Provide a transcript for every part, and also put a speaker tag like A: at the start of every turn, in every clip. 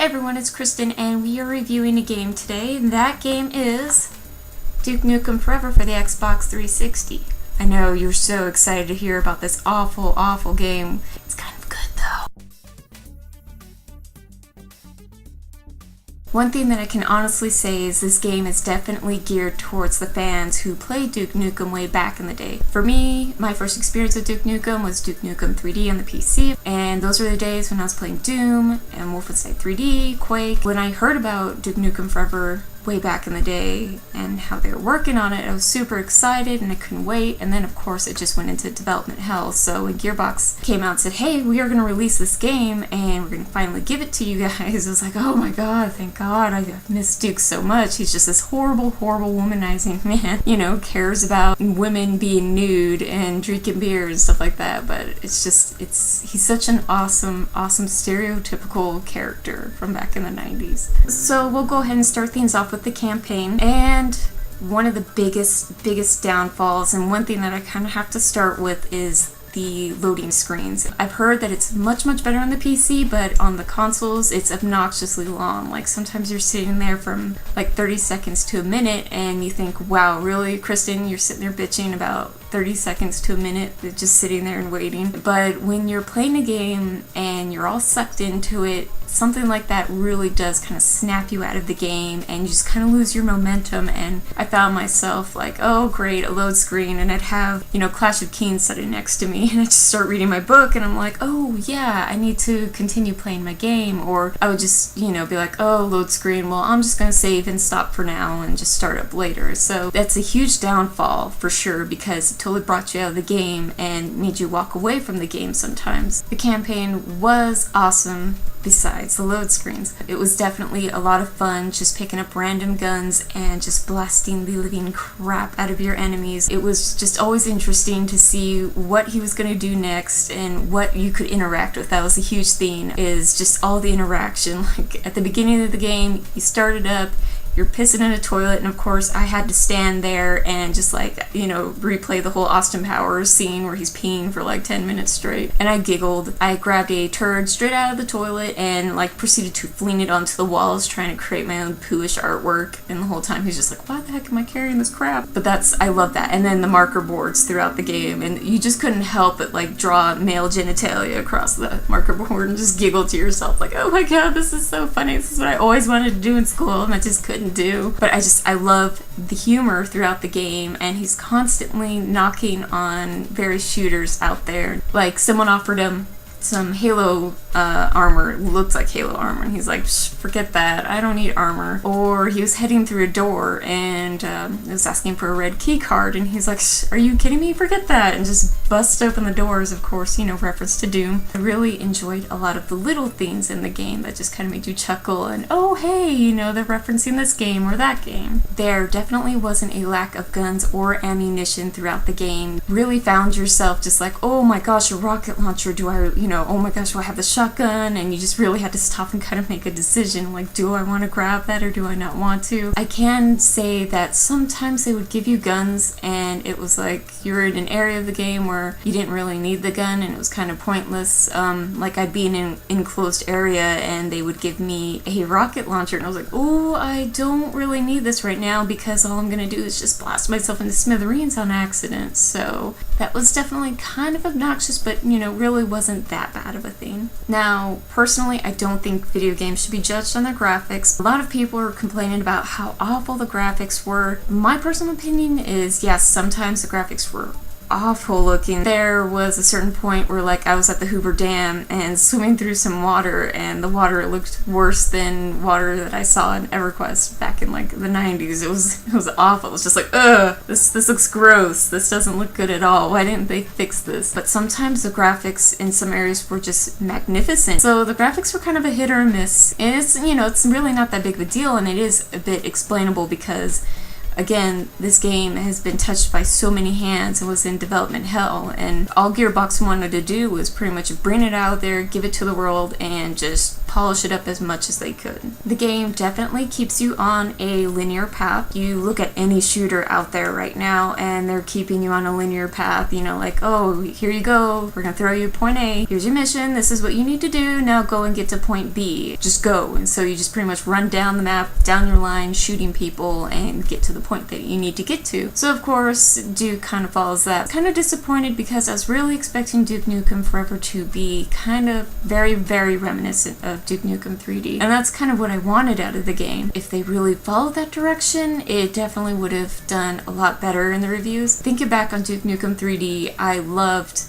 A: Hey everyone, it's Kristen and we are reviewing a game today. That game is Duke Nukem Forever for the Xbox 360. I know you're so excited to hear about this awful game. It's kind of good though. One thing that I can honestly say is this game is definitely geared towards the fans who played Duke Nukem way back in the day. For me, my first experience with Duke Nukem was Duke Nukem 3D on the PC, and those were the days when I was playing Doom and Wolfenstein 3D, Quake. When I heard about Duke Nukem Forever way back in the day and how they were working on it, I was super excited and I couldn't wait. And then of course it just went into development hell. So when Gearbox came out and said, hey, we are going to release this game and we're going to finally give it to you guys, I was like, oh my god, thank god. I've missed Duke so much. He's just this horrible womanizing man, you know, cares about women being nude and drinking beer and stuff like that. But it's just, he's such an awesome stereotypical character from back in the 90s. So we'll go ahead and start things off with the campaign. And one of the biggest downfalls, and one thing that I kind of have to start with, is the loading screens. I've heard that it's much better on the PC, but on the consoles it's obnoxiously long. Like sometimes you're sitting there from like 30 seconds to a minute and you think, wow, really, Kristen, you're sitting there bitching about 30 seconds to a minute just sitting there and waiting. But when you're playing a game and you're all sucked into it, something like that really does kind of snap you out of the game and you just kind of lose your momentum. And I found myself like, oh great, a load screen, and I'd have, you know, Clash of Kings sitting next to me and I'd just start reading my book and I'm like, oh yeah, I need to continue playing my game. Or I would just, you know, be like, oh, load screen, well, I'm just gonna save and stop for now and just start up later. So that's a huge downfall for sure, because it totally brought you out of the game and made you walk away from the game sometimes. The campaign was awesome. Besides the load screens, it was definitely a lot of fun just picking up random guns and just blasting the living crap out of your enemies. It was just always interesting to see what he was going to do next and what you could interact with. That was a huge theme, is just all the interaction. Like at the beginning of the game, you started up, you're pissing in a toilet, and of course I had to stand there and just like, you know, replay the whole Austin Powers scene where he's peeing for like 10 minutes straight. And I giggled. I grabbed a turd straight out of the toilet and like proceeded to fling it onto the walls, trying to create my own pooish artwork. And the whole time he's just like, why the heck am I carrying this crap? But I love that. And then the marker boards throughout the game, and you just couldn't help but like draw male genitalia across the marker board and just giggle to yourself like, oh my god, this is so funny. This is what I always wanted to do in school and I just couldn't do. But I love the humor throughout the game, and he's constantly knocking on various shooters out there. Like someone offered him some Halo armor, looks like Halo armor, and he's like, forget that, I don't need armor. Or he was heading through a door and was asking for a red key card, and he's like, are you kidding me, forget that, and just busts open the doors. Of course, you know, reference to Doom. I really enjoyed a lot of the little things in the game that just kind of made you chuckle and, oh hey, you know, they're referencing this game or that game. There definitely wasn't a lack of guns or ammunition throughout the game. Really found yourself just like, oh my gosh, a rocket launcher, do I, you know, oh my gosh, do I have the shotgun? And you just really had to stop and kind of make a decision, like, do I want to grab that or do I not want to? I can say that sometimes they would give you guns and it was like you were in an area of the game where you didn't really need the gun and it was kind of pointless. Like I'd be in an enclosed area and they would give me a rocket launcher and I was like, oh, I don't really need this right now because all I'm gonna do is just blast myself into smithereens on accident. So that was definitely kind of obnoxious, but you know, really wasn't that bad of a thing. Now, personally, I don't think video games should be judged on their graphics. A lot of people are complaining about how awful the graphics were. My personal opinion is, yes, sometimes the graphics were awful looking. There was a certain point where like I was at the Hoover Dam and swimming through some water, and the water looked worse than water that I saw in EverQuest back in like the 90s. It was awful. It was just like, ugh, this looks gross. This doesn't look good at all. Why didn't they fix this? But sometimes the graphics in some areas were just magnificent. So the graphics were kind of a hit or a miss. And it's, you know, it's really not that big of a deal, and it is a bit explainable because again, this game has been touched by so many hands and was in development hell, and all Gearbox wanted to do was pretty much bring it out there, give it to the world, and just polish it up as much as they could. The game definitely keeps you on a linear path. You look at any shooter out there right now and they're keeping you on a linear path, you know, like, oh, here you go, we're gonna throw you point A, here's your mission, this is what you need to do, now go and get to point B. Just go. And so you just pretty much run down the map, down your line, shooting people, and get to the point that you need to get to. So of course, Duke kind of follows that. Kind of disappointed because I was really expecting Duke Nukem Forever to be kind of very, very reminiscent of Duke Nukem 3D. And that's kind of what I wanted out of the game. If they really followed that direction, it definitely would have done a lot better in the reviews. Thinking back on Duke Nukem 3D, I loved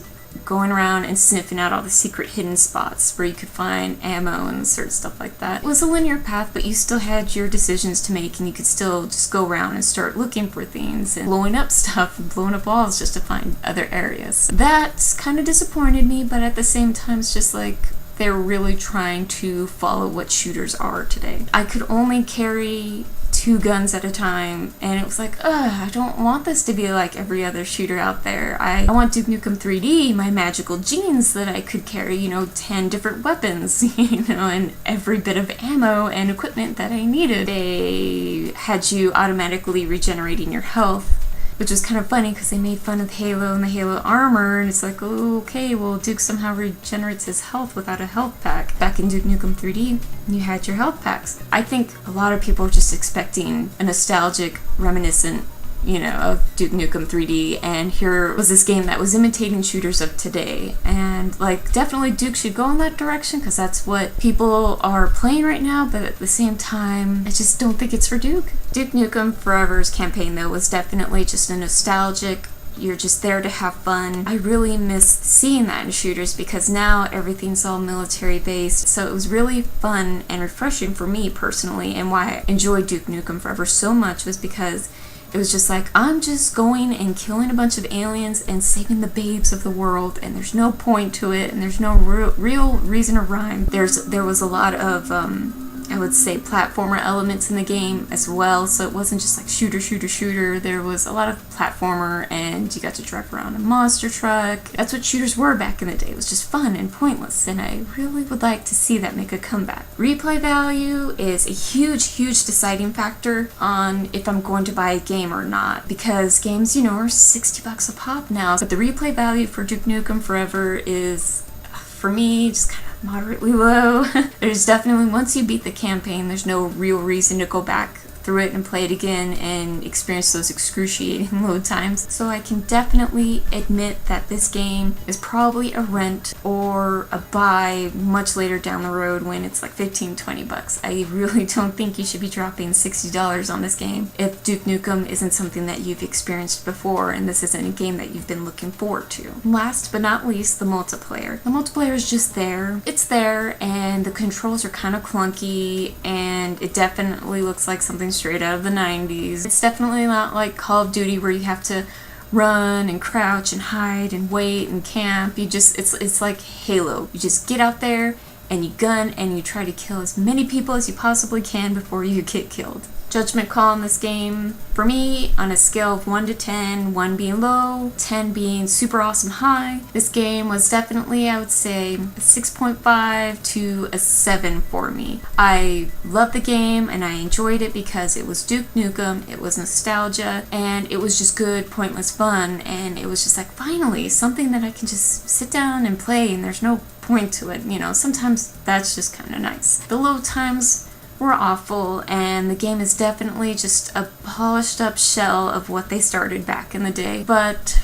A: going around and sniffing out all the secret hidden spots where you could find ammo and certain stuff like that. It was a linear path, but you still had your decisions to make, and you could still just go around and start looking for things and blowing up stuff and blowing up walls just to find other areas. That kind of disappointed me, but at the same time, it's just like they're really trying to follow what shooters are today. I could only carry 2 guns at a time, and it was like, I don't want this to be like every other shooter out there. I want Duke Nukem 3D, my magical jeans that I could carry, you know, 10 different weapons, you know, and every bit of ammo and equipment that I needed. They had you automatically regenerating your health, which was kind of funny because they made fun of Halo and the Halo armor, and it's like, oh, okay, well, Duke somehow regenerates his health without a health pack. Back in Duke Nukem 3D, you had your health packs. I think a lot of people are just expecting a nostalgic, reminiscent, you know, of Duke Nukem 3D, and here was this game that was imitating shooters of today. And like, definitely Duke should go in that direction because that's what people are playing right now, but at the same time, I just don't think it's for Duke. Duke Nukem Forever's campaign, though, was definitely just a nostalgic, you're just there to have fun. I really miss seeing that in shooters because now everything's all military based. So it was really fun and refreshing for me personally, and why I enjoyed Duke Nukem Forever so much was because it was just like, I'm just going and killing a bunch of aliens and saving the babes of the world, and there's no point to it, and there's no real reason or rhyme. There was a lot of, I would say, platformer elements in the game as well, so it wasn't just like shooter, shooter, shooter. There was a lot of platformer, and you got to drive around a monster truck. That's what shooters were back in the day. It was just fun and pointless, and I really would like to see that make a comeback. Replay value is a huge, huge deciding factor on if I'm going to buy a game or not, because games, you know, are $60 a pop now, but the replay value for Duke Nukem Forever is, for me, just kind of moderately low. There's definitely, once you beat the campaign, there's no real reason to go back through it and play it again and experience those excruciating load times. So I can definitely admit that this game is probably a rent or a buy much later down the road when it's like 15, 20 bucks. I really don't think you should be dropping $60 on this game if Duke Nukem isn't something that you've experienced before and this isn't a game that you've been looking forward to. Last but not least, the multiplayer. The multiplayer is just there. It's there, and the controls are kind of clunky, and it definitely looks like something straight out of the 90s. It's definitely not like Call of Duty where you have to run and crouch and hide and wait and camp. It's like Halo. You just get out there and you gun and you try to kill as many people as you possibly can before you get killed. Judgment call in this game, for me, on a scale of 1 to 10, 1 being low, 10 being super awesome high, this game was definitely, I would say, a 6.5 to a 7 for me. I loved the game and I enjoyed it because it was Duke Nukem, it was nostalgia, and it was just good, pointless fun, and it was just like, finally, something that I can just sit down and play and there's no point to it, you know. Sometimes that's just kind of nice. The load times were awful, and the game is definitely just a polished up shell of what they started back in the day, but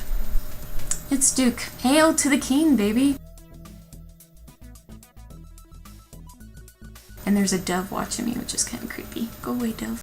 A: it's Duke. Hail to the king, baby! And there's a dove watching me, which is kind of creepy. Go away, dove.